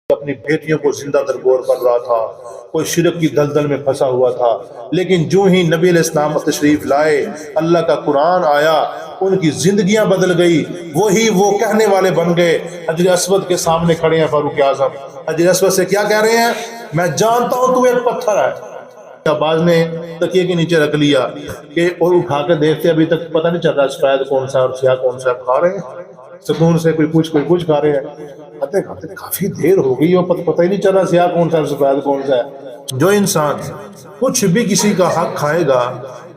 اپنی بیٹیوں کو زندہ درگور کر رہا تھا، کوئی شرک کی دلدل میں پھنسا ہوا تھا، لیکن جو ہی نبی علیہ السلام تشریف لائے، اللہ کا قرآن آیا، ان کی زندگیاں بدل گئی، وہی وہ کہنے والے بن گئے۔ حجر اسود کے سامنے کھڑے ہیں فاروق اعظم، حجر اسود سے کیا کہہ رہے ہیں؟ میں جانتا ہوں تو ایک پتھر ہے۔ بعض نے تکیے کے نیچے رکھ لیا کہ اور اٹھا کے دیکھتے ابھی تک پتہ نہیں چل رہا سفید کون سا اور سیاہ کون سا، کھا رہے ہیں سکون سے، کوئی کچھ کھا رہے ہیں، کھاتے کھاتے کافی دیر ہو گئی اور پتہ ہی نہیں چل رہا سیاہ کون سا سفید کون سا ہے۔ جو انسان کچھ بھی کسی کا حق کھائے گا،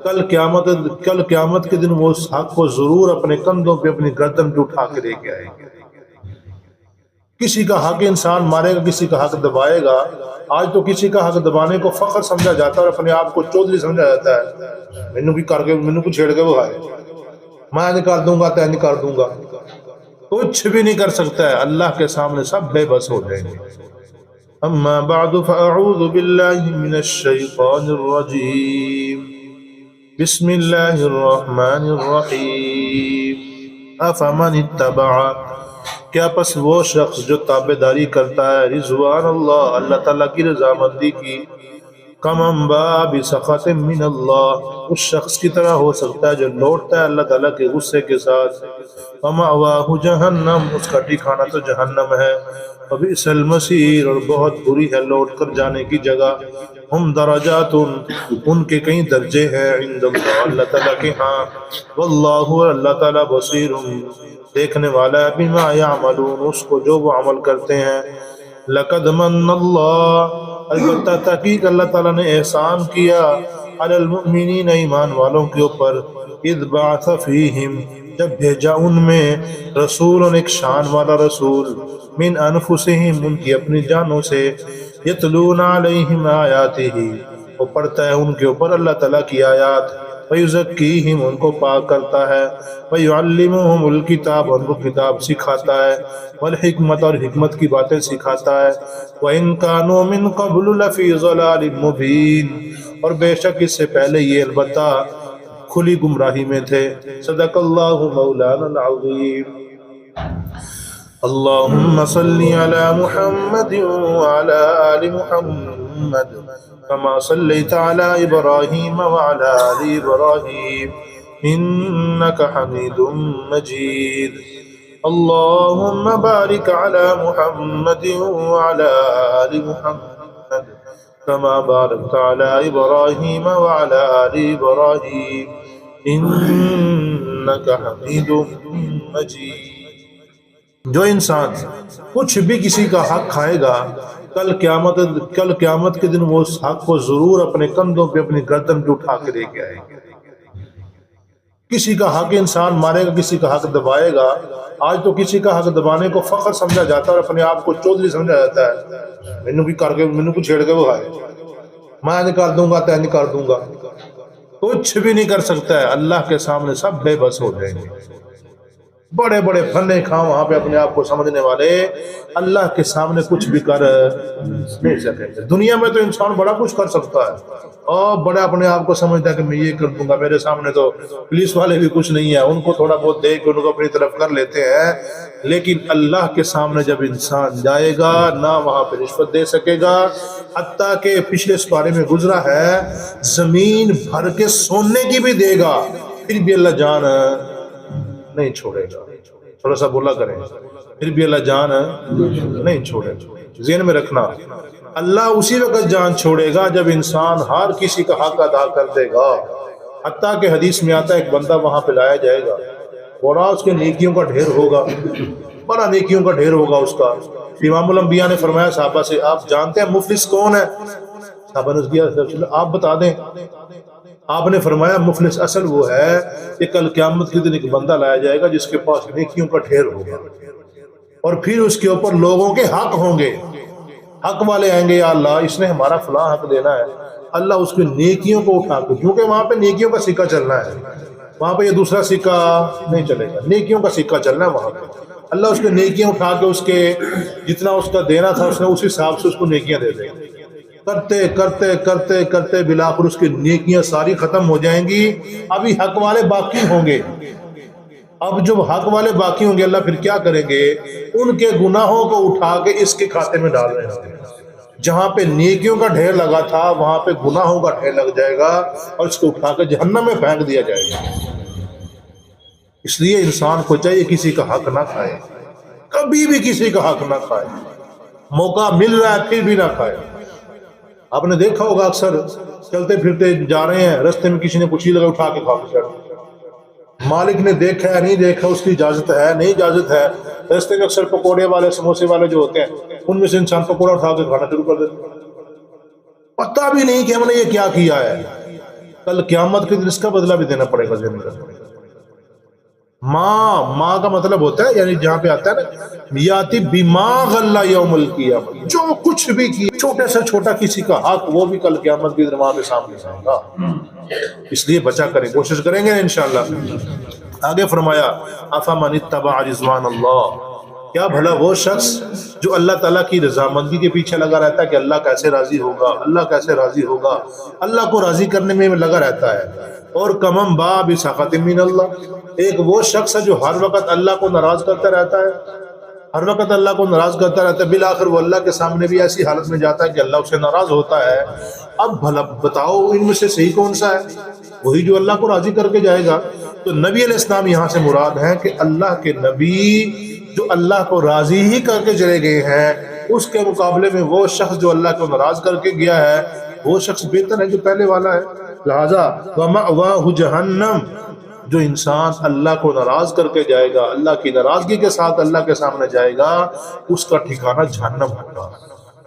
کل قیامت کے دن وہ اس حق کو ضرور اپنے کندھوں پہ اپنی گردن پہ اٹھا کے لے کے آئے گا۔ کسی کا حق انسان مارے گا، کسی کا حق دبائے گا۔ آج تو کسی کا حق دبانے کو فخر سمجھا جاتا ہے اور اپنے آپ کو چودھری سمجھا جاتا ہے، مینوں بھی کر کے مینوں کو چھیڑ کے وہ ہے، میں نہیں کر دوں گا، تے نہیں کر دوں گا، کچھ بھی نہیں کر سکتا ہے، اللہ کے سامنے سب بے بس ہو جائیں گے۔ اما بعد فاعوذ باللہ من الشیطان الرجیم، بسم اللہ الرحمن الرحیم۔ افمن اتبع، کیا پس وہ شخص جو تابعداری کرتا ہے، رضوان اللہ، اللہ تعالیٰ کی رضامندی کی، کمن باء بسخط من اللہ، اس شخص کی طرح ہو سکتا ہے جو لوٹتا ہے اللہ تعالیٰ کے غصے کے ساتھ، ومأواہ جہنم، اس کا ٹھکانہ تو جہنم ہے، وبئس المصیر، اور بہت بری ہے لوٹ کر جانے کی جگہ، ہم درجات، ان کے کئی درجے ہیں، عند اللہ، اللہ تعالیٰ کے ہاں، واللہ، اللہ تعالیٰ بصیر، دیکھنے والا ہے، بما یعملون، اس کو جو وہ عمل کرتے ہیں۔ لقد من اللہ، البتہ تحقیق اللہ تعالیٰ نے احسان کیا، علی المؤمنین، ایمان والوں کے اوپر، اذ بعث فیہم، جب بھیجا ان میں، رسول، ایک شان والا رسول، من انفسہم، ان کی اپنی جانوں سے، یتلون علیہم آیاتہ، وہ پڑھتا ہے ان کے اوپر اللہ تعالیٰ کی آیات، ویزکیہم، ان کو پاک کرتا ہے، ویعلمہم الکتاب، ان کو کتاب سکھاتا ہے، والحکمت، اور حکمت کی باتیں سکھاتا ہے، وَإِن كَانُوا مِن قَبْلُ لَفِي ضَلَالٍ مُبِينٍ، اور بے شک اس سے پہلے یہ البتہ کھلی گمراہی میں تھے۔ صدق اللہ مولانا العظیم۔ اللہم صلی علی محمد وعلی آل محمد کما صلیت علی ابراہیم وعلی آل ابراہیم انک حمید مجید۔ اللہم بارک علی محمد وعلی آل محمد کما بارکت علی ابراہیم وعلی آل ابراہیم انک حمید مجید۔ جو انسان کچھ بھی کسی کا حق کھائے گا، کل قیامت کے دن وہ اس حق کو ضرور اپنے کندھوں پہ اپنی گردن پہ اٹھا کے لے کے آئے گا۔ کسی کا حق انسان مارے گا، کسی کا حق دبائے گا۔ آج تو کسی کا حق دبانے کو فخر سمجھا جاتا ہے اور اپنے آپ کو چودھری سمجھا جاتا ہے، مینوں بھی کر کے مینوں کو چھیڑ کے وہ ہے، میں نہیں کر دوں گا، تے نہیں کر دوں گا، کچھ بھی نہیں کر سکتا ہے، اللہ کے سامنے سب بے بس ہو جائیں گے۔ بڑے بڑے پھنے کھاں وہاں پہ اپنے آپ کو سمجھنے والے اللہ کے سامنے کچھ بھی کر نہیں سکیں گے۔ دنیا میں تو انسان بڑا کچھ کر سکتا ہے اور بڑا اپنے آپ کو سمجھتا ہے کہ میں یہ کر دوں گا، میرے سامنے تو پولیس والے بھی کچھ نہیں ہے، ان کو تھوڑا بہت دیکھ کے ان کو اپنی طرف کر لیتے ہیں، لیکن اللہ کے سامنے جب انسان جائے گا نہ وہاں پہ رشوت دے سکے گا، حتیٰ کہ پچھلے سپارے میں گزرا ہے زمین بھر کے سونے کی بھی دے گا، پھر بھی اللہ جان نہیں چھوڑے گا۔ تھوڑا سا بولا کریں، پھر بھی اللہ جان نہیں چھوڑے گا۔ ذہن میں رکھنا، اللہ اسی وقت جان چھوڑے گا جب انسان ہر کسی کا حق ادا کر دے گا، حتیٰ کہ حدیث میں آتا ہے ایک بندہ وہاں پہ لایا جائے گا اور اس کے نیکیوں کا ڈھیر ہوگا، بڑا نیکیوں کا ڈھیر ہوگا اس کا۔ امام الانبیاء نے فرمایا صحابہ سے، آپ جانتے ہیں مفلس کون ہے؟ صحابہ نے کیا، آپ بتا دیں۔ آپ نے فرمایا مفلس اصل وہ ہے کہ کل قیامت کے دن ایک بندہ لایا جائے گا جس کے پاس نیکیوں کا ڈھیر ہوگا، اور پھر اس کے اوپر لوگوں کے حق ہوں گے، حق والے آئیں گے، یا اللہ اس نے ہمارا فلاں حق دینا ہے، اللہ اس کی نیکیوں کو اٹھا کے، کیونکہ وہاں پہ نیکیوں کا سکہ چلنا ہے، وہاں پہ یہ دوسرا سکہ نہیں چلے گا، نیکیوں کا سکہ چلنا ہے وہاں پہ، اللہ اس کے نیکیاں اٹھا کے اس کے جتنا اس کا دینا تھا اس نے اس حساب سے اس کو نیکیاں دے دیں گے، کرتے کرتے کرتے کرتے بلاخر اس کی نیکیاں ساری ختم ہو جائیں گی، ابھی حق والے باقی ہوں گے، اب جب حق والے باقی ہوں گے اللہ پھر کیا کریں گے؟ ان کے گناہوں کو اٹھا کے اس کے کھاتے میں ڈال رہے ہیں۔ جہاں پہ نیکیوں کا ڈھیر لگا تھا وہاں پہ گناہوں کا ڈھیر لگ جائے گا اور اس کو اٹھا کے جہنم میں پھینک دیا جائے گا۔ اس لیے انسان کو چاہیے کسی کا حق نہ کھائے، کبھی بھی کسی کا حق نہ کھائے، موقع مل رہا ہے پھر بھی نہ کھائے۔ آپ نے دیکھا ہوگا اکثر چلتے پھرتے جا رہے ہیں، رستے میں کسی نے کچھ ہی لگا اٹھا کے کھا کے، مالک نے دیکھا ہے نہیں دیکھا، اس کی اجازت ہے نہیں اجازت ہے۔ رستے میں اکثر پکوڑے والے سموسے والے جو ہوتے ہیں ان میں سے انسان پکوڑا اٹھا کے کھانا شروع کر دیتا ہے، پتہ بھی نہیں کہ ہم نے یہ کیا کیا ہے۔ کل قیامت کے دن اس کا بدلہ بھی دینا پڑے گا۔ ماں کا مطلب ہوتا ہے یعنی جہاں پہ آتا ہے نا یاتی بما غلّ یوم القیامہ، جو کچھ بھی کیا چھوٹے سے چھوٹا کسی کا حق وہ بھی کل قیامت کے دن وہاں پہ سامنے آئے گا۔ اس لیے بچا کریں، کوشش کریں گے انشاءاللہ۔ آگے فرمایا افمن اتبع رضوان اللہ، کیا بھلا وہ شخص جو اللہ تعالیٰ کی رضامندی کے پیچھے لگا رہتا ہے کہ اللہ کیسے راضی ہوگا، اللہ کیسے راضی ہوگا، اللہ کو راضی کرنے میں لگا رہتا ہے۔ اور کمم با بسخط من اللہ، ایک وہ شخص ہے جو ہر وقت اللہ کو ناراض کرتا رہتا ہے، ہر وقت اللہ کو ناراض کرتا رہتا ہے، بالآخر وہ اللہ کے سامنے بھی ایسی حالت میں جاتا ہے کہ اللہ اسے ناراض ہوتا ہے۔ اب بھلا بتاؤ ان میں سے صحیح کون سا ہے؟ وہی جو اللہ کو راضی کر کے جائے گا۔ تو نبی علیہ السلام یہاں سے مراد ہے کہ اللہ کے نبی جو اللہ کو راضی ہی کر کے چلے گئے ہیں، اس کے مقابلے میں وہ شخص جو اللہ کو ناراض کر کے گیا ہے وہ شخص بہتر ہے جو پہلے والا ہے۔ لہذا وَمَأْوَاهُ جَهَنَّمُ، جو انسان اللہ کو ناراض کر کے جائے گا، اللہ کی ناراضگی کے ساتھ اللہ کے سامنے جائے گا، اس کا ٹھکانہ جہنم ہوگا۔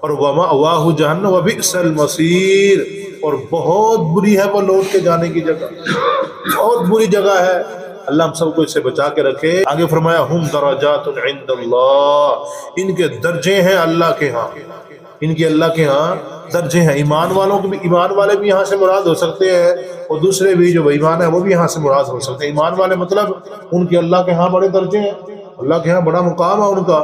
اور وَمَأْوَاهُ جَهَنَّمُ وَبِئْسَ الْمَصِيرُ، اور بہت بری ہے وہ لوٹ کے جانے کی جگہ، بہت بری جگہ ہے۔ اللہ ہم سب کو اس سے بچا کے رکھے۔ آگے فرمایا ہم درجات عند اللہ، ان کے درجے ہیں اللہ کے ہاں، ان کے اللہ کے ہاں درجے ہیں۔ ایمان والوں کے بھی، ایمان والے بھی یہاں سے مراد ہو سکتے ہیں اور دوسرے بھی جو بے ایمان ہیں وہ بھی یہاں سے مراد ہو سکتے ہیں۔ ایمان والے مطلب ان کے اللہ کے ہاں بڑے درجے ہیں، اللہ کے ہاں بڑا مقام ہے ان کا،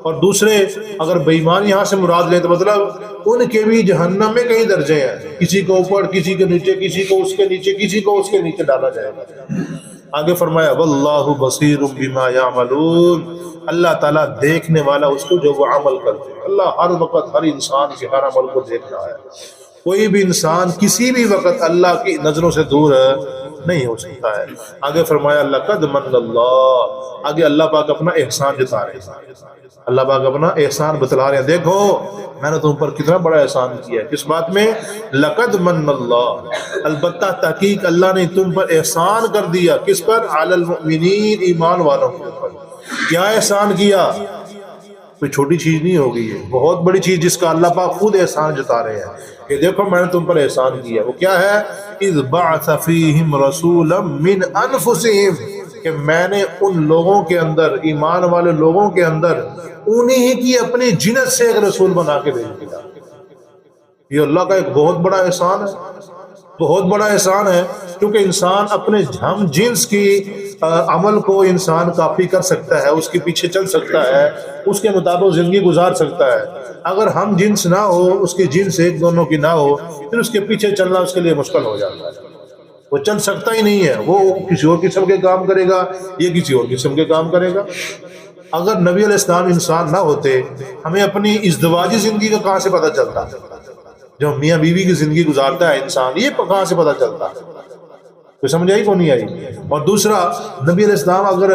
اور دوسرے اگر بے ایمان یہاں سے مراد لیں تو مطلب ان کے بھی جہنم میں کئی درجے ہیں، کسی کو اوپر، کسی کے نیچے، کسی کو اس کے نیچے، کسی کو اس کے نیچے ڈالا جائے گا۔ آگے فرمایا واللہ بصیر بما یعملون، اللہ تعالیٰ دیکھنے والا اس کو جو وہ عمل کرتے ہیں۔ اللہ ہر وقت ہر انسان کے ہر عمل کو دیکھ رہا ہے، کوئی بھی انسان کسی بھی وقت اللہ کی نظروں سے دور نہیں ہو سکتا ہے۔ آگے فرمایا لقد من اللہ، آگے اللہ پاک اپنا احسان جتا رہے ہیں، اللہ پاک اپنا احسان بتلا رہے ہیں، دیکھو میں نے تم پر کتنا بڑا احسان کیا ہے۔ کس بات میں؟ لقد من اللہ، البتہ تحقیق اللہ نے تم پر احسان کر دیا، کس پر؟ علی المؤمنین، ایمان والوں کے اوپر۔ کیا احسان کیا؟ کوئی چھوٹی چیز نہیں ہوگی، یہ بہت بڑی چیز جس کا اللہ پاک خود احسان جتا رہے ہیں کہ دیکھو میں نے تم پر احسان کیا۔ وہ کیا ہے؟ اذ بعث فیہم رسولا من انفسہم، کہ میں نے ان لوگوں کے اندر، ایمان والے لوگوں کے اندر انہی کی اپنی جنس سے ایک رسول بنا کے بھیج دیا۔ یہ اللہ کا ایک بہت بڑا احسان ہے، بہت بڑا احسان ہے، کیونکہ انسان اپنے ہم جنس کی عمل کو انسان کاپی کر سکتا ہے، اس کے پیچھے چل سکتا ہے، اس کے مطابق زندگی گزار سکتا ہے۔ اگر ہم جنس نہ ہو، اس کی جنس ایک دونوں کی نہ ہو، پھر اس کے پیچھے چلنا اس کے لیے مشکل ہو جاتا ہے، وہ چل سکتا ہی نہیں ہے، وہ کسی اور قسم کے کام کرے گا، یہ کسی اور قسم کے کام کرے گا۔ اگر نبی علیہ السلام انسان نہ ہوتے، ہمیں اپنی ازدواجی زندگی کا کہاں سے پتہ چلتا؟ جو میاں بیوی کی زندگی گزارتا ہے انسان، یہ کہاں سے پتہ چلتا؟ کوئی سمجھ آئی کو نہیں آئی؟ اور دوسرا، نبی علیہ السلام اگر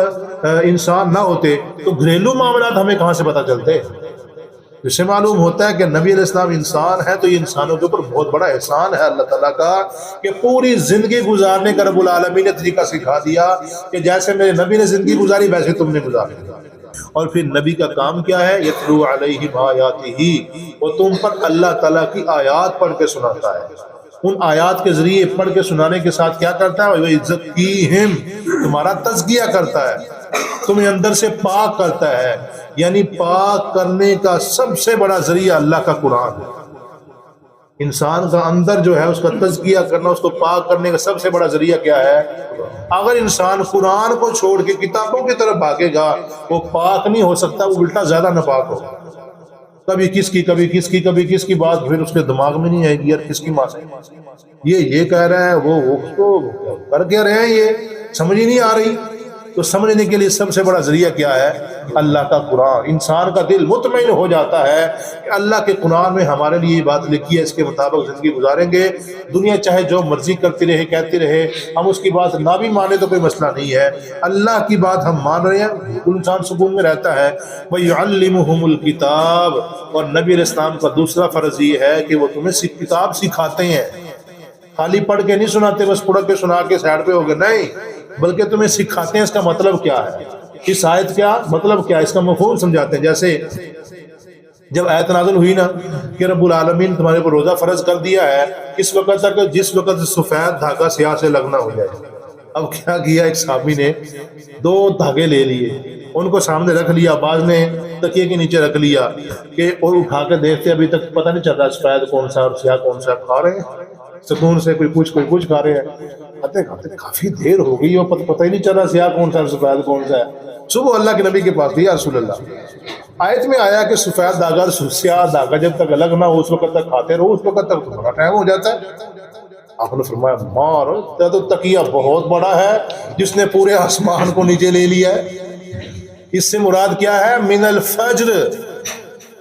انسان نہ ہوتے تو گھریلو معاملات ہمیں کہاں سے پتہ چلتے؟ اس سے معلوم ہوتا ہے کہ نبی علیہ السلام انسان ہے تو یہ انسانوں کے اوپر بہت بڑا احسان ہے اللہ تعالیٰ کا کہ پوری زندگی گزارنے کا رب العالمین نے طریقہ سکھا دیا کہ جیسے میرے نبی نے زندگی گزاری ویسے تم نے گزاری۔ اور پھر نبی کا کام کیا ہے؟ یتلو علیہم آیاتہ، وہ تم پر اللہ تعالیٰ کی آیات پڑھ کے سناتا ہے، ان آیات کے ذریعے پڑھ کے سنانے کے ساتھ کیا کرتا ہے؟ وَيُزَكِّيهِمْ، تمہارا تزکیہ کرتا ہے، تمہیں اندر سے پاک کرتا ہے، یعنی پاک کرنے کا سب سے بڑا ذریعہ اللہ کا قرآن ہے۔ انسان کا اندر جو ہے اس کا تزکیہ کرنا، اس کو پاک کرنے کا سب سے بڑا ذریعہ کیا ہے؟ اگر انسان قرآن کو چھوڑ کے کتابوں کی طرف بھاگے گا وہ پاک نہیں ہو سکتا، وہ الٹا زیادہ ناپاک ہوگا۔ کبھی کس کی، کبھی کس کی، کبھی کس کی بات پھر اس کے دماغ میں نہیں آئے گی، یار کس کی ماں سے یہ کہہ رہا ہے، وہ اس کو کر کے رہے ہیں، یہ سمجھ ہی نہیں آ رہی۔ تو سمجھنے کے لیے سب سے بڑا ذریعہ کیا ہے؟ اللہ کا قرآن. انسان کا دل مطمئن ہو جاتا ہے کہ اللہ کے قرآن میں ہمارے لیے یہ بات لکھی ہے, اس کے مطابق زندگی گزاریں گے. دنیا چاہے جو مرضی کرتی رہے, کہتی رہے, ہم اس کی بات نہ بھی مانے تو کوئی مسئلہ نہیں ہے. اللہ کی بات ہم مان رہے ہیں, بالکل انسان سکون میں رہتا ہے. وَيُعَلِّمُهُمُ الْكِتَابَ, اور نبی علیہ السلام کا دوسرا فرض یہ ہے کہ وہ تمہیں کتاب سکھاتے ہیں. خالی پڑھ کے نہیں سناتے, بس پڑھ کے سنا کے سائڈ پہ ہو گئے, نہیں, بلکہ تمہیں سکھاتے ہیں اس کا مطلب کیا ہے, اس آیت کیا مطلب کیا ہے, اس کا مفہوم سمجھاتے ہیں. جیسے جب آیت نازل ہوئی نا کہ رب العالمین تمہارے پر روزہ فرض کر دیا ہے اس وقت تک جس وقت سفید دھاگا سیاہ سے لگنا ہو جائے. اب کیا کیا, ایک صحابی نے 2 دھاگے لے لیے, ان کو سامنے رکھ لیا, بعض نے تکیے کے نیچے رکھ لیا کہ اور اٹھا کے دیکھتے, ابھی تک پتہ نہیں چلتا سفید کون سا اور سیاہ کون سا. کھا رہے ہیں سکون سے, کوئی کچھ کھا رہے ہیں, کھاتے کھاتے کافی دیر ہو گئی اور پتہ ہی نہیں چلا سیاہ کون سا سفید کون سا ہے. صبح اللہ کے نبی کے پاس گئی, یا رسول اللہ, آیت میں آیا کہ سفید دھاگا اور سیاہ دھاگا جب تک الگ نہ ہو اس وقت تک کھاتے رہو, اس وقت تک تو بڑا ٹائم ہو جاتا ہے. آپ نے فرمایا مار, تو تکیہ بہت بڑا ہے جس نے پورے آسمان کو نیچے لے لیا ہے. اس سے مراد کیا ہے؟ من الفجر,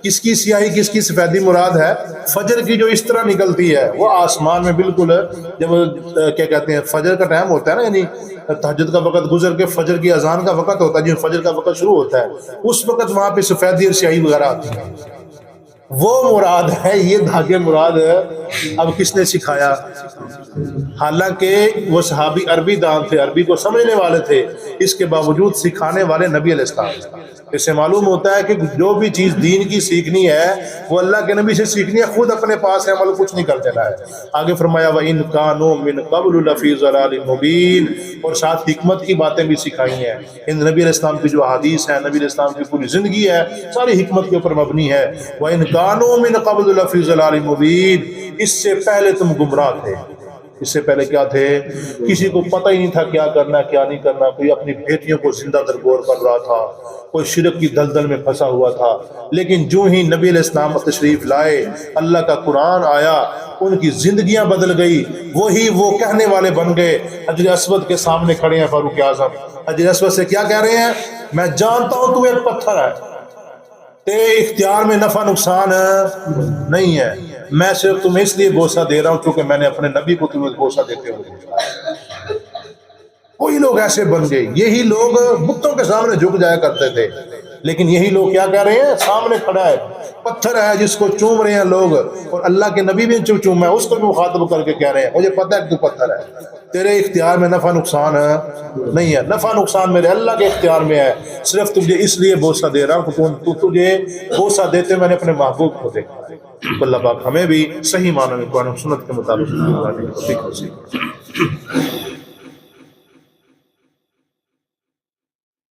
کس کی سیاہی کس کی سفیدی مراد ہے؟ فجر کی جو اس طرح نکلتی ہے وہ آسمان میں بالکل, جب کیا کہتے ہیں فجر کا ٹائم ہوتا ہے نا, یعنی تہجد کا وقت گزر کے فجر کی اذان کا وقت ہوتا ہے, جو فجر کا وقت شروع ہوتا ہے, اس وقت وہاں پہ سفیدی اور سیاہی وغیرہ آتی ہے, وہ مراد ہے. یہ دھاگے مراد ہے. اب کس نے سکھایا؟ حالانکہ وہ صحابی عربی دان تھے, عربی کو سمجھنے والے تھے, اس کے باوجود سکھانے والے نبی علیہ السلام. اس سے معلوم ہوتا ہے کہ جو بھی چیز دین کی سیکھنی ہے وہ اللہ کے نبی سے سیکھنی ہے, خود اپنے پاس ہے, عمل کچھ نہیں کر دینا ہے. آگے فرمایا وَإِن كَانُوا مِن قَبْلُ لَفِي ضَلَالٍ مُبِينٍ, اور ساتھ حکمت کی باتیں بھی سکھائی ہیں. ان نبی علیہ السلام کی جو حدیث ہے, نبی علیہ السلام کی پوری زندگی ہے, ساری حکمت کے اوپر مبنی ہے. وَإِن كَانُوا مِن قَبْلُ لَفِي ضَلَالٍ مُبِينٍ, اس سے پہلے تم گمراہ تھے. اس سے پہلے کیا تھے؟ کسی کو پتہ ہی نہیں تھا کیا کرنا کیا نہیں کرنا. کوئی اپنی بیٹیوں کو زندہ درگور کر رہا تھا, کوئی شرک کی دلدل میں پھنسا ہوا تھا. لیکن جو ہی نبی علیہ السلام تشریف لائے, اللہ کا قرآن آیا, ان کی زندگیاں بدل گئی. وہی وہ کہنے والے بن گئے. حجر اسود کے سامنے کھڑے ہیں فاروق اعظم, حجر اسود سے کیا کہہ رہے ہیں؟ میں جانتا ہوں تو ایک پتھر ہے, تیرے اختیار میں نفع نقصان نہیں ہے, میں صرف تمہیں اس لیے بوسہ دے رہا ہوں کیونکہ میں نے اپنے نبی کو تمہیں بوسہ دیتے ہوئے دیکھا. کوئی لوگ ایسے بن گئے. یہی لوگ بتوں کے سامنے جھک جایا کرتے تھے, لیکن یہی لوگ کیا کہہ رہے ہیں؟ سامنے کھڑا ہے پتھر ہے جس کو چوم رہے ہیں لوگ, اور اللہ کے نبی بھی چوم ہے, اس کو بھی مخاطب کر کے کہہ رہے ہیں مجھے پتہ ہے کہ تو پتھر ہے, تیرے اختیار میں نفع نقصان نہیں ہے. نفع نقصان میرے اللہ کے اختیار میں ہے, صرف تجھے اس لیے بوسہ دے رہا ہوں تو تجھے بوسہ دیتے میں نے اپنے محبوب کو دیکھا. اللہ پاک ہمیں بھی صحیح معنوں میں قرآن و سنت کے مطابق